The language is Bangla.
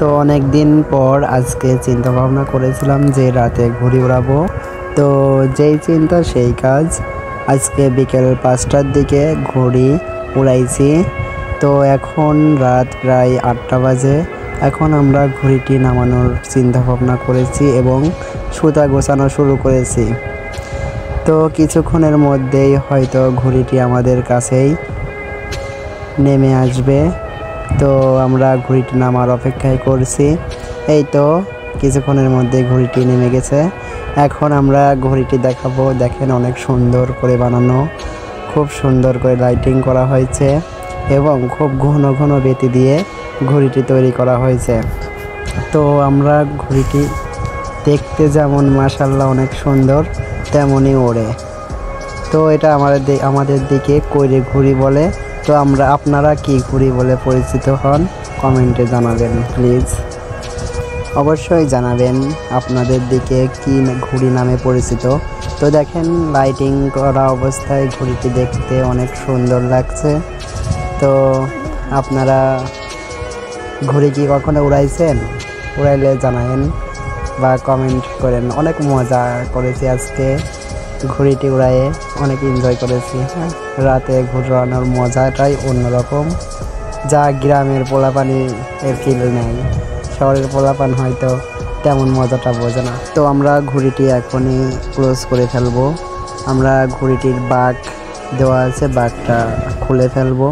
তো অনেক দিন পর আজকে চিন্তা ভাবনা করেছিলাম যে রাতে ঘুড়ি উড়াবো। তো যেই চিন্তা সেই কাজ। আজকে বিকেল 5টার দিকে ঘুড়ি উড়াইছি। তো এখন রাত প্রায় 8টা বাজে। এখন আমরা ঘুড়িটি নামানোর চিন্তা ভাবনা করেছি এবং সুতা গোছানো শুরু করেছি। তো কিছুক্ষণের মধ্যেই হয়তো ঘুড়িটি আমাদের কাছেই নেমে আসবে। তো আমরা ঘুড়িটি নামার অপেক্ষায় করছি। এই তো কিছুক্ষণের মধ্যে ঘুড়িটি নেমে গেছে। এখন আমরা ঘুড়িটি দেখাবো। দেখেন অনেক সুন্দর করে বানানো, খুব সুন্দর করে লাইটিং করা হয়েছে এবং খুব ঘন ঘন বেতি দিয়ে ঘুড়িটি তৈরি করা হয়েছে। তো আমরা ঘুড়িটি দেখতে যেমন মাশাআল্লাহ অনেক সুন্দর, তেমনই ওড়ে। তো এটা আমাদের দিকে কইরে ঘুড়ি বলে। তো আপনারা কি ঘুড়ি বলে পরিচিত হন কমেন্টে জানাবেন প্লিজ। অবশ্যই জানাবেন আপনাদের দিকে কি ঘুড়ি নামে পরিচিত। তো দেখেন লাইটিং করা অবস্থায় ঘুড়িটি দেখতে অনেক সুন্দর লাগছে। তো আপনারা ঘুড়ি কি কখনো উড়াইছেন? উড়াইলে জানাবেন বা কমেন্ট করেন। অনেক মজা করেছি আজকে ঘুড়িটি উড়াইয়ে, অনেক এনজয় করেছি। রাতে ঘুরানোর মজাটাই অন্যরকম, যা গ্রামের পোলাপানি এর ফিল নেয়। শহরের পোলাপান হয়তো তেমন মজাটা বোঝে না। তো আমরা ঘুড়িটি এখনই ক্লোজ করে ফেলবো। আমরা ঘুড়িটির বাঁক দেওয়া আছে, বাঁকটা খুলে ফেলবো।